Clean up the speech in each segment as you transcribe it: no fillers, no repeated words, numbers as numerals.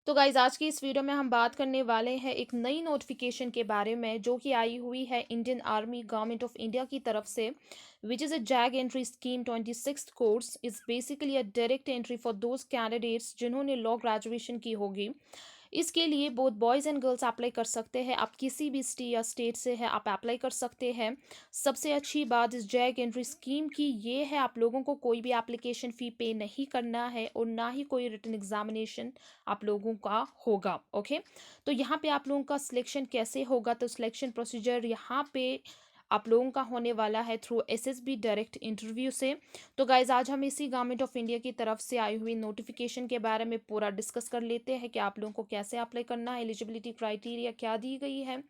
तो गाइज़ आज की इस वीडियो में हम बात करने वाले हैं एक नई नोटिफिकेशन के बारे में जो कि आई हुई है Indian army government of India की तरफ से which is a zag entry scheme 26th course is basically a direct entry for those candidates जिन्होंने लॉ ग्रेजुएशन की होगी। इसके लिए both boys and girls apply कर सकते हैं। आप किसी भी सिटी या स्टेट से है आप अप्लाई कर सकते हैं। सबसे अच्छी बात इस जैग एंट्री स्कीम की ये है आप लोगों को कोई भी एप्लीकेशन फ़ी पे नहीं करना है और ना ही कोई रिटन एग्जामिनेशन आप लोगों का होगा। ओके, तो यहाँ पे आप लोगों का सिलेक्शन कैसे होगा, तो सिलेक्शन प्रोसीजर यहाँ पे आप लोगों का होने वाला है थ्रू एसएसबी डायरेक्ट इंटरव्यू से। तो गाइज आज हम इसी गवर्नमेंट ऑफ इंडिया की तरफ से आई हुई नोटिफिकेशन के बारे में पूरा डिस्कस कर लेते हैं कि आप लोगों को कैसे अप्लाई करना है, एलिजिबिलिटी क्राइटेरिया क्या दी गई है,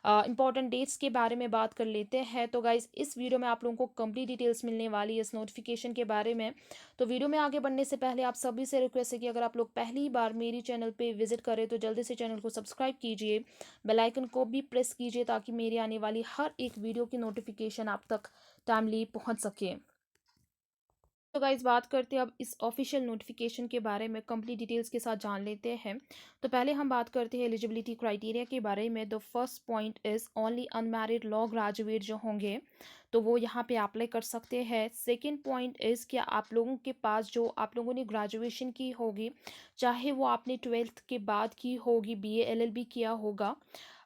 इंपॉर्टेंट डेट्स के बारे में बात कर लेते हैं। तो गाइज इस वीडियो में आप लोगों को कंप्लीट डिटेल्स मिलने वाली है इस नोटिफिकेशन के बारे में। तो वीडियो में आगे बढ़ने से पहले आप सभी से रिक्वेस्ट है कि अगर आप लोग पहली बार मेरी चैनल पे विजिट करें तो जल्दी से चैनल को सब्सक्राइब कीजिए, बेल आइकन को भी प्रेस कीजिए ताकि मेरी आने वाली हर एक वीडियो की नोटिफिकेशन आप तक टाइमली पहुंच सके। तो गाइज बात करते हैं अब इस ऑफिशियल नोटिफिकेशन के बारे में कंप्लीट डिटेल्स के साथ जान लेते हैं। तो पहले हम बात करते हैं एलिजिबिलिटी क्राइटेरिया के बारे में। The first point is only unmarried law graduate जो होंगे तो वो यहाँ पे अप्लाई कर सकते हैं। सेकंड पॉइंट इज़ कि आप लोगों के पास जो आप लोगों ने ग्रेजुएशन की होगी, चाहे वो आपने 12th के बाद की होगी, बीए एलएलबी किया होगा,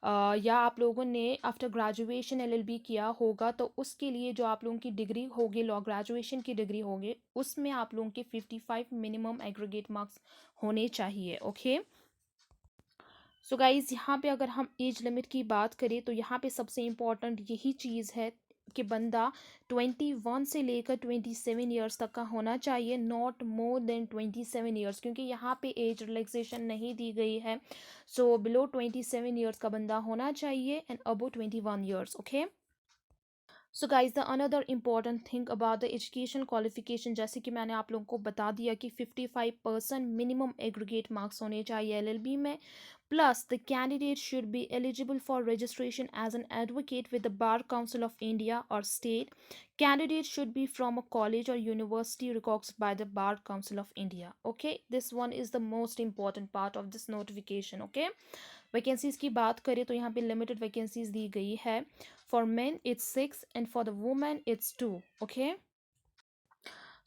या आप लोगों ने आफ्टर ग्रेजुएशन एलएलबी किया होगा, तो उसके लिए जो आप लोगों की डिग्री होगी, लॉ ग्रेजुएशन की डिग्री होगी, उसमें आप लोगों के 55 मिनिमम एग्रीगेट मार्क्स होने चाहिए। ओके, सो गाइज यहाँ पे अगर हम एज लिमिट की बात करें तो यहाँ पे सबसे इम्पोर्टेंट यही चीज़ है कि बंदा 21 से लेकर 27 ईयर्स तक का होना चाहिए, नॉट मोर देन 27 ईयर्स, क्योंकि यहाँ पे एज रिलैक्सेशन नहीं दी गई है। सो बिलो 27 ईयर्स का बंदा होना चाहिए and above 21 years. Okay, so guys the another important thing about the education qualification, जैसे कि मैंने आप लोगों को बता दिया कि 55% मिनिमम एग्रीगेट मार्क्स होने चाहिए एलएलबी में। Plus, the candidate should be eligible for registration as an advocate with the Bar Council of India or state. Candidates should be from a college or university recognized by the Bar Council of India. Okay, this one is the most important part of this notification. Okay, vacancies की बात करें तो यहाँ पे limited vacancies दी गई है। For main it's 6 and for the women it's 2। Okay,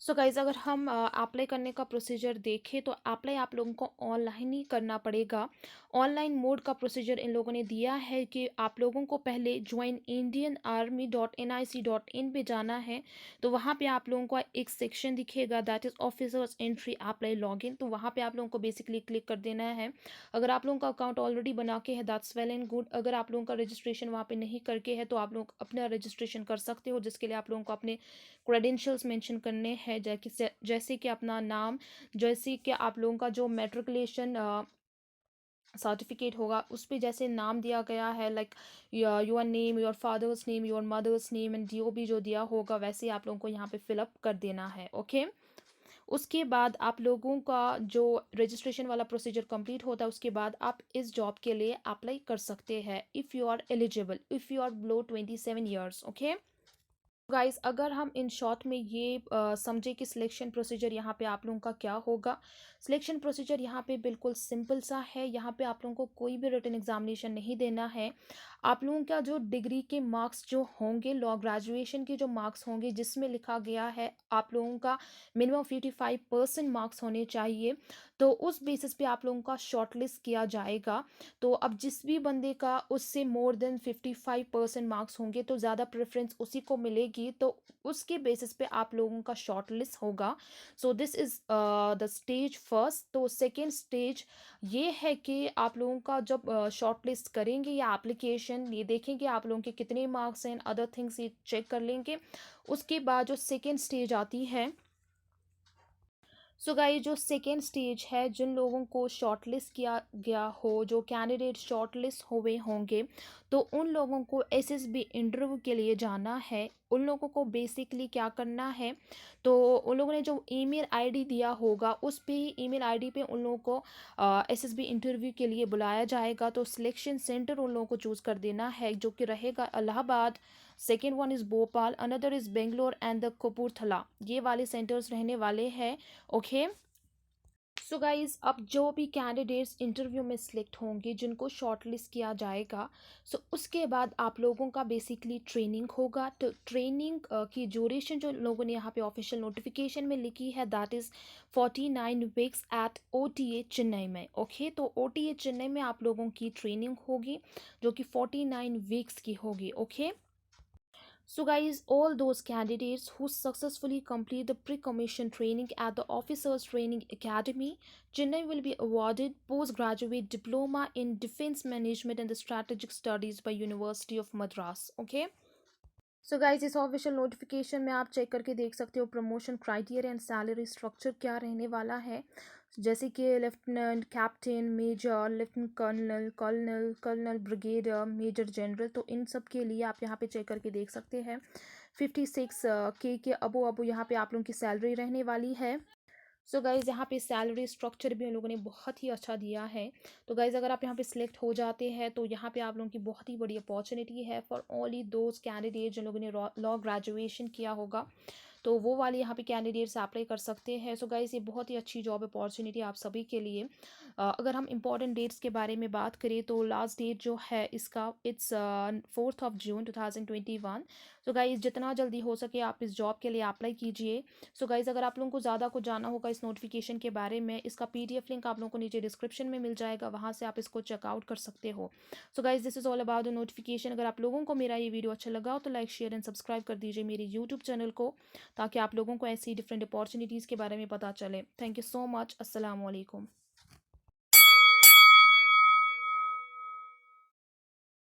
so guys अगर हम अप्लाई करने का प्रोसीजर देखें तो अप्लाई आप लोगों को ऑनलाइन ही करना पड़ेगा। ऑनलाइन मोड का प्रोसीजर इन लोगों ने दिया है कि आप लोगों को पहले ज्वाइन इंडियन आर्मी .nic.in पे जाना है। तो वहाँ पे आप लोगों को एक सेक्शन दिखेगा that is officers entry apply login, तो वहाँ पे आप लोगों को बेसिकली क्लिक कर देना है। अगर आप लोगों का अकाउंट ऑलरेडी बना के है दैट्स वेल एंड गुड। अगर आप लोगों का रजिस्ट्रेशन वहाँ पे नहीं करके है तो आप लोग अपना रजिस्ट्रेशन कर सकते हो, जिसके लिए आप लोगों को अपने क्रेडेंशियल्स मेंशन करने हैं, जैसे कि अपना नाम, जैसे कि आप लोगों का जो मेट्रिकुलेशन सर्टिफिकेट होगा उस पे जैसे नाम दिया गया है, like your name, your father's name, your mother's name and DO भी जो दिया होगा वैसे आप लोगों को यहाँ पे फिलअप कर देना है। ओके, उसके बाद आप लोगों का जो रजिस्ट्रेशन वाला प्रोसीजर कंप्लीट होता है उसके बाद आप इस जॉब के लिए अप्लाई कर सकते हैं if you are eligible, if you are below 27 years. Okay guys, अगर हम इन शॉर्ट में ये समझे कि सिलेक्शन प्रोसीजर यहाँ पे आप लोगों का क्या होगा। सिलेक्शन प्रोसीजर यहाँ पे बिल्कुल सिंपल सा है। यहाँ पे आप लोगों को कोई भी रिटन एग्जामिनेशन नहीं देना है। आप लोगों का जो डिग्री के मार्क्स जो होंगे, लॉ ग्रेजुएशन के जो मार्क्स होंगे जिसमें लिखा गया है आप लोगों का मिनिमम 55% मार्क्स होने चाहिए, तो उस बेसिस पे आप लोगों का शॉर्ट लिस्ट किया जाएगा। तो अब जिस भी बंदे का उससे मोर देन 55% मार्क्स होंगे तो ज़्यादा प्रेफरेंस उसी को मिलेगी, तो उसके बेसिस पे आप लोगों का शॉर्ट लिस्ट होगा। So this is the stage first. तो सेकेंड स्टेज ये है कि आप लोगों का जब शॉर्ट लिस्ट करेंगे या एप्लीकेशन, ये देखेंगे आप लोगों के कितने मार्क्स हैं, अदर थिंग्स ये चेक कर लेंगे। उसके बाद जो सेकेंड स्टेज आती है, सो गाइस जो सेकेंड स्टेज है, जिन लोगों को शॉर्टलिस्ट किया गया हो, जो कैंडिडेट शॉर्टलिस्ट हुए होंगे, तो उन लोगों को एसएसबी इंटरव्यू के लिए जाना है। उन लोगों को बेसिकली क्या करना है, तो उन लोगों ने जो ईमेल आईडी दिया होगा उस पे ही ईमेल आईडी पे उन लोगों को एसएसबी इंटरव्यू के लिए बुलाया जाएगा। तो सिलेक्शन सेंटर उन लोगों को चूज़ कर देना है जो कि रहेगा Allahabad, second one is Bhopal, another is Bangalore and the Kapurthala, ये वाले सेंटर्स रहने वाले हैं। ओके, सो गाइज़, अब जो भी कैंडिडेट्स इंटरव्यू में सिलेक्ट होंगे, जिनको शॉर्टलिस्ट किया जाएगा, सो उसके बाद आप लोगों का बेसिकली ट्रेनिंग होगा। तो ट्रेनिंग की ड्यूरेशन जो लोगों ने यहाँ पे ऑफिशियल नोटिफिकेशन में लिखी है, that is 49 weeks at OTA Chennai में। ओके, तो OTA चेन्नई में आप लोगों की ट्रेनिंग होगी, जो कि 49 वीक्स की होगी। Okay, so guys, all those candidates who successfully complete the pre-commission training at the Officers Training Academy, Chennai will be awarded postgraduate diploma in defense management and the strategic studies by University of Madras. Okay. So guys, इस official notification में आप check करके देख सकते हो promotion criteria and salary structure क्या रहने वाला है। जैसे कि lieutenant, captain, major, lieutenant colonel, colonel brigadier, major general, तो इन सब के लिए आप यहाँ पे चेक करके देख सकते हैं। 56 के अबो यहाँ पे आप लोगों की सैलरी रहने वाली है। सो गाइज़, यहाँ पे सैलरी स्ट्रक्चर भी उन लोगों ने बहुत ही अच्छा दिया है। तो गाइज़, अगर आप यहाँ पे सिलेक्ट हो जाते हैं तो यहाँ पे आप लोगों की बहुत ही बड़ी अपॉर्चुनिटी है फॉर ओनली दोज कैंडिडेट जिन लोगों ने लॉ ग्रेजुएशन किया होगा, तो वो वाले यहाँ पे कैंडिडेट्स अप्लाई कर सकते हैं। सो गाइज़, ये बहुत ही अच्छी जॉब अपॉर्चुनिटी आप सभी के लिए। अगर हम इंपॉर्टेंट डेट्स के बारे में बात करें तो लास्ट डेट जो है इसका, इट्स 4 जून 2021। सो गाइज़, जितना जल्दी हो सके आप इस जॉब के लिए अप्लाई कीजिए। सो गाइज़, अगर आप लोगों को ज़्यादा कुछ जानना होगा इस नोटिफिकेशन के बारे में, इसका PDF लिंक आप लोगों को नीचे डिस्क्रिप्शन में मिल जाएगा, वहाँ से आप इसको चेकआउट कर सकते हो। So guys, this is all about the notification. अगर आप लोगों को मेरा ये वीडियो अच्छा लगा हो तो लाइक, शेयर एंड सब्सक्राइब कर दीजिए मेरे यूट्यूब चैनल को, ताकि आप लोगों को ऐसी डिफरेंट अपॉर्चुनिटीज़ के बारे में पता चले। Thank you so much. अस्सलाम वालेकुम।